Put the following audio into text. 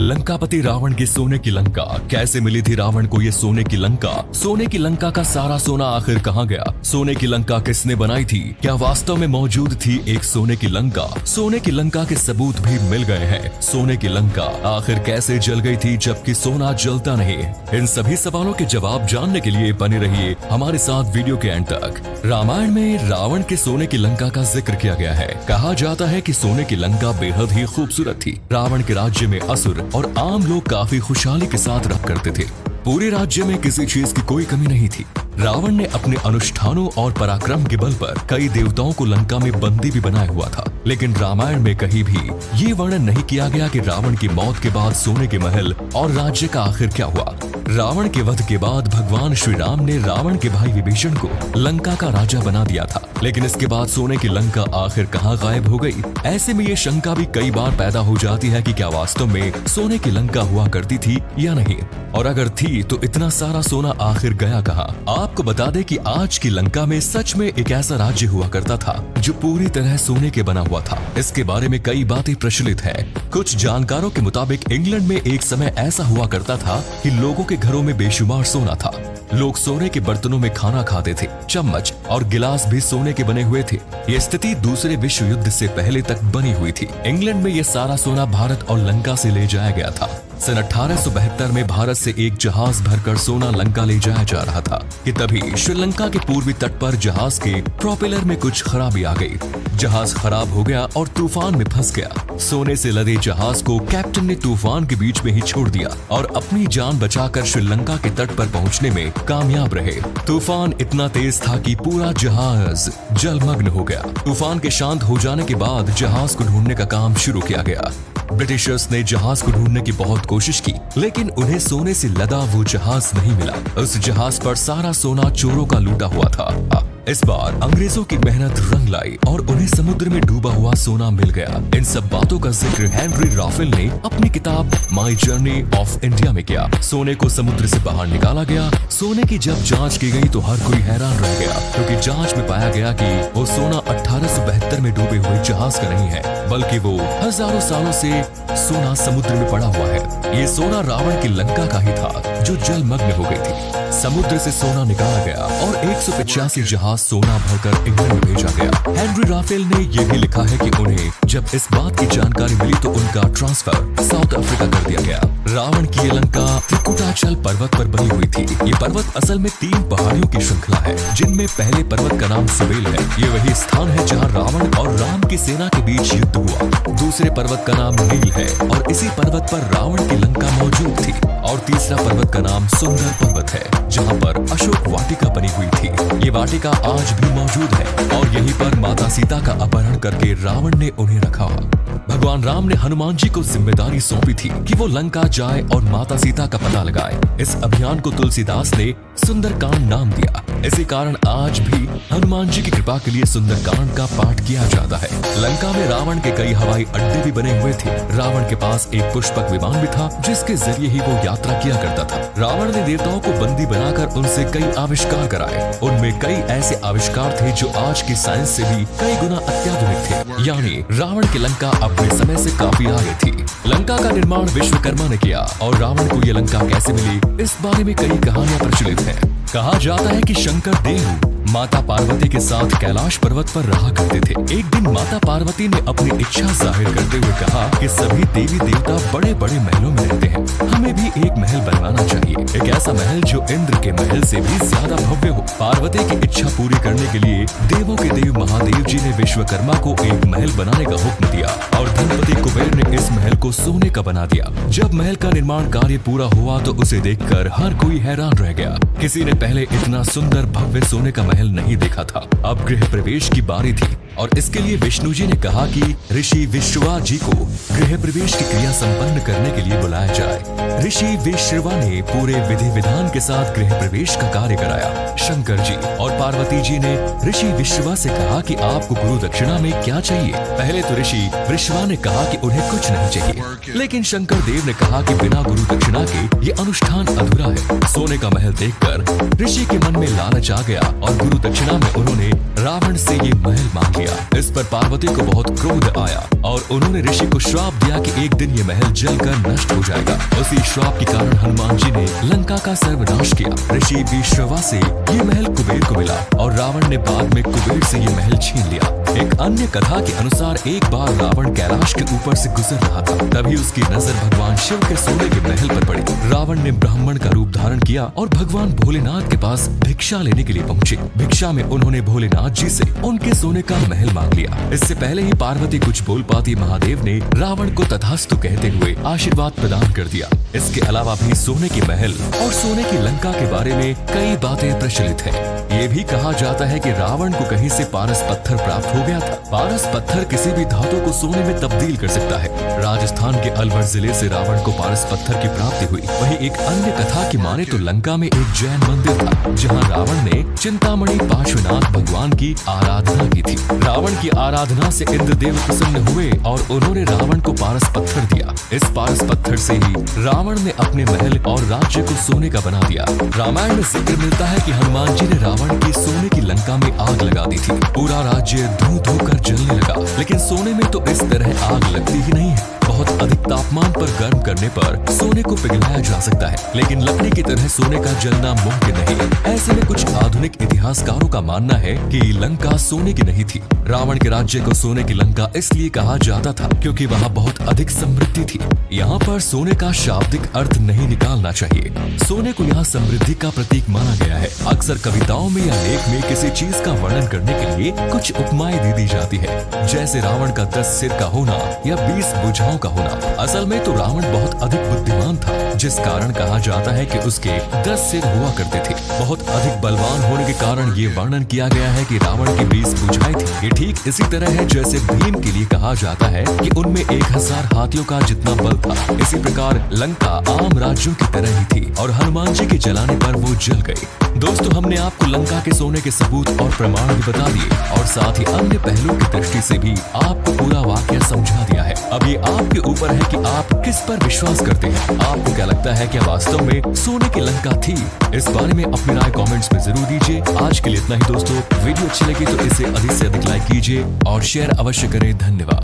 लंकापति रावण की सोने की लंका। कैसे मिली थी रावण को ये सोने की लंका? सोने की लंका का सारा सोना आखिर कहाँ गया? सोने की लंका किसने बनाई थी? क्या वास्तव में मौजूद थी एक सोने की लंका? सोने की लंका के सबूत भी मिल गए हैं। सोने की लंका आखिर कैसे जल गई थी जबकि सोना जलता नहीं? इन सभी सवालों के जवाब जानने के लिए बने रहिए हमारे साथ वीडियो के एंड तक। रामायण में रावण के सोने की लंका का जिक्र किया गया है। कहा जाता है कि सोने की लंका बेहद ही खूबसूरत थी। रावण के राज्य में असुर और आम लोग काफी खुशहाली के साथ रहा करते थे। पूरे राज्य में किसी चीज की कोई कमी नहीं थी। रावण ने अपने अनुष्ठानों और पराक्रम के बल पर कई देवताओं को लंका में बंदी भी बनाया हुआ था। लेकिन रामायण में कहीं भी ये वर्णन नहीं किया गया कि रावण की मौत के बाद सोने के महल और राज्य का आखिर क्या हुआ। रावण के वध के बाद भगवान श्री राम ने रावण के भाई विभीषण को लंका का राजा बना दिया था। लेकिन इसके बाद सोने की लंका आखिर कहाँ गायब हो गई? ऐसे में ये शंका भी कई बार पैदा हो जाती है कि क्या वास्तव में सोने की लंका हुआ करती थी या नहीं, और अगर थी तो इतना सारा सोना आखिर गया कहाँ? आपको बता दें कि आज की लंका में सच में एक ऐसा राज्य हुआ करता था जो पूरी तरह सोने के बना हुआ था। इसके बारे में कई बातें प्रचलित है। कुछ जानकारों के मुताबिक इंग्लैंड में एक समय ऐसा हुआ करता था कि लोगों के घरों में बेशुमार सोना था। लोग सोने के बर्तनों में खाना खाते थे। चम्मच और गिलास भी सोने के बने हुए थे। ये स्थिति दूसरे विश्व युद्ध से पहले तक बनी हुई थी। इंग्लैंड में ये सारा सोना भारत और लंका से ले जाया गया था। सन 1872 में भारत से एक जहाज भरकर सोना लंका ले जाया जा रहा था कि तभी श्रीलंका के पूर्वी तट पर जहाज के प्रोपेलर में कुछ खराबी आ गई। जहाज खराब हो गया और तूफान में फंस गया। सोने से लदे जहाज को कैप्टन ने तूफान के बीच में ही छोड़ दिया और अपनी जान बचाकर श्रीलंका के तट पर पहुंचने में कामयाब रहे। तूफान इतना तेज था कि पूरा जहाज जलमग्न हो गया। तूफान के शांत हो जाने के बाद जहाज को ढूंढने का काम शुरू किया गया। ब्रिटिशर्स ने जहाज को ढूंढने की बहुत कोशिश की, लेकिन उन्हें सोने से लदा वो जहाज नहीं मिला। उस जहाज पर सारा सोना चोरों का लूटा हुआ था। इस बार अंग्रेजों की मेहनत रंग लाई और उन्हें समुद्र में डूबा हुआ सोना मिल गया। इन सब बातों का जिक्र हेनरी राफेल ने अपनी किताब माई जर्नी ऑफ इंडिया में किया। सोने को समुद्र से बाहर निकाला गया। सोने की जब जांच की गई तो हर कोई हैरान रह गया, क्योंकि जांच में पाया गया कि वो सोना 1872 में डूबे हुए जहाज का नहीं है, बल्कि वो हजारों सालों से सोना समुद्र में पड़ा हुआ है। ये सोना रावण की लंका का ही था जो जलमग्न हो गई थी। समुद्र से सोना निकाला गया और 185 जहाज सोना भरकर इंग्लैंड में भेजा गया। हेनरी राफेल ने यह भी लिखा है कि उन्हें जब इस बात की जानकारी मिली तो उनका ट्रांसफर साउथ अफ्रीका कर दिया गया। रावण की ये लंका त्रिकुटाचल पर्वत पर बनी हुई थी। ये पर्वत असल में 3 पहाड़ियों की श्रृंखला है, जिनमें पहले पर्वत का नाम सुबेल है। ये वही स्थान है जहाँ रावण और राम की सेना के बीच युद्ध हुआ। दूसरे पर्वत का नाम नील है और इसी पर्वत पर रावण की लंका मौजूद थी। और तीसरा पर्वत का नाम सुंदर पर्वत है, जहाँ पर अशोक वाटिका बनी हुई थी। ये वाटिका आज भी मौजूद है और यहीं पर माता सीता का अपहरण करके रावण ने उन्हें रखा। भगवान राम ने हनुमान जी को जिम्मेदारी सौंपी थी कि वो लंका जाए और माता सीता का पता लगाए। इस अभियान को तुलसीदास ने सुंदरकांड नाम दिया। इसी कारण आज भी हनुमान जी की कृपा के लिए सुंदरकांड का पाठ किया जाता है। लंका में रावण के कई हवाई अड्डे भी बने हुए थे। रावण के पास एक पुष्पक विमान भी था, जिसके जरिए ही वो यात्रा किया करता था। रावण ने देवताओं को बंदी बनाकर उनसे कई आविष्कार कराए। उनमें कई ऐसे आविष्कार थे जो आज की साइंस से भी कई गुना अत्याधुनिक थे। यानी रावण की लंका अपने समय से काफी आगे थी। लंका का निर्माण विश्वकर्मा ने किया और रावण को ये लंका कैसे मिली, इस बारे में कई कहानियां प्रचलित हैं। कहा जाता है कि शंकर देव माता पार्वती के साथ कैलाश पर्वत पर रहा करते थे। एक दिन माता पार्वती ने अपनी इच्छा जाहिर करते हुए कहा कि सभी देवी देवता बड़े बड़े महलों में रहते हैं, हमें भी एक महल बनवाना चाहिए, एक ऐसा महल जो इंद्र के महल से भी ज्यादा भव्य हो। पार्वती की इच्छा पूरी करने के लिए देवों के देव महादेव जी ने विश्वकर्मा को एक महल बनाने का हुक्म दिया और धनपति कुबेर ने इस महल को सोने का बना दिया। जब महल का निर्माण कार्य पूरा हुआ तो उसे देखकर हर कोई हैरान रह गया। किसी ने पहले इतना सुंदर भव्य सोने का महल नहीं देखा था। अब गृह प्रवेश की बारी थी और इसके लिए विष्णु जी ने कहा कि ऋषि विश्रवा जी को गृह प्रवेश की क्रिया संपन्न करने के लिए बुलाया जाए। ऋषि विश्रवा ने पूरे विधि विधान के साथ गृह प्रवेश का कार्य कराया। शंकर जी और पार्वती जी ने ऋषि विश्रवा से कहा कि आपको गुरु दक्षिणा में क्या चाहिए। पहले तो ऋषि विश्रवा ने कहा कि उन्हें कुछ नहीं चाहिए, लेकिन शंकर देव ने कहा कि बिना गुरु दक्षिणा के ये अनुष्ठान अधूरा है। सोने का महल देखकर ऋषि के मन में लालच आ गया और गुरु गुरु दक्षिणा में उन्होंने रावण से ये महल मांग लिया। इस पर पार्वती को बहुत क्रोध आया और उन्होंने ऋषि को श्राप दिया कि एक दिन ये महल जलकर नष्ट हो जाएगा। उसी श्राप के कारण हनुमान जी ने लंका का सर्वनाश किया। ऋषि विश्रवा से ये महल कुबेर को मिला और रावण ने बाद में कुबेर से ये महल छीन लिया। एक अन्य कथा के अनुसार एक बार रावण कैलाश के ऊपर से गुजर रहा था, तभी उसकी नजर भगवान शिव के सोने के महल पर पड़ी। रावण ने ब्राह्मण का रूप धारण किया और भगवान भोलेनाथ के पास भिक्षा लेने के लिए पहुंचे। भिक्षा में उन्होंने भोलेनाथ जी से उनके सोने का महल मांग लिया। इससे पहले ही पार्वती कुछ बोल पाती महादेव ने रावण को तथास्तु कहते हुए आशीर्वाद प्रदान कर दिया। इसके अलावा भी सोने के महल और सोने की लंका के बारे में कई बातें प्रचलित है। ये भी कहा जाता है कि रावण को कहीं से पारस पत्थर प्राप्त हो गया था। पारस पत्थर किसी भी धातु को सोने में तब्दील कर सकता है। राजस्थान के अलवर जिले से रावण को पारस पत्थर की प्राप्ति हुई। वहीं एक अन्य कथा की माने तो लंका में एक जैन मंदिर था, जहां रावण ने चिंतामणि पार्श्वनाथ भगवान की आराधना की थी। रावण की आराधना से इंद्रदेव प्रसन्न हुए और उन्होंने रावण को पारस पत्थर दिया। इस पारस पत्थर से ही रावण ने अपने महल और राज्य को सोने का बना दिया। रामायण में जिक्र मिलता है कि हनुमान जी ने रावण की सोने की लंका में आग लगा दी थी। पूरा राज्य धू धू कर जलने लगा, लेकिन सोने में तो इस तरह आग लगती ही नहीं है। बहुत अधिक तापमान पर गर्म करने पर सोने को पिघलाया जा सकता है, लेकिन लकड़ी की तरह सोने का जलना मुमकिन नहीं है। ऐसे में कुछ आधुनिक इतिहासकारों का मानना है कि लंका सोने की नहीं थी। रावण के राज्य को सोने की लंका इसलिए कहा जाता था क्योंकि वहाँ बहुत अधिक समृद्धि थी। यहाँ पर सोने का शाब्दिक अर्थ नहीं निकालना चाहिए। सोने को यहाँ समृद्धि का प्रतीक माना गया है। अक्सर कविताओं में या लेख में किसी चीज का वर्णन करने के लिए कुछ उपमाएं दे दी जाती है, जैसे रावण का 10 सिर का होना या 20 भुजाओं का होना। असल में तो रावण बहुत अधिक बुद्धिमान था, जिस कारण कहा जाता है कि उसके 10 सिर हुआ करते थे। बहुत अधिक बलवान होने के कारण ये वर्णन किया गया है कि रावण की 20 भुजाएं थी। ये ठीक इसी तरह है जैसे भीम के लिए कहा जाता है कि उनमें 1000 हाथियों का जितना बल था। इसी प्रकार लंका आम राज्यों की तरह ही थी और हनुमान जी के जलाने पर वो जल गई। दोस्तों, हमने आपको लंका के सोने के सबूत और प्रमाण भी बता दिए और साथ ही अन्य पहलुओं की दृष्टि से भी आपको पूरा वाक्य समझा दिया है। अब ये आपके ऊपर है कि आप किस पर विश्वास करते हैं। आपको क्या लगता है कि वास्तव में सोने की लंका थी? इस बारे में अपनी राय कमेंट्स में जरूर दीजिए। आज के लिए इतना ही दोस्तों। वीडियो अच्छी लगी तो इसे अधिक से अधिक लाइक कीजिए और शेयर अवश्य करें। धन्यवाद।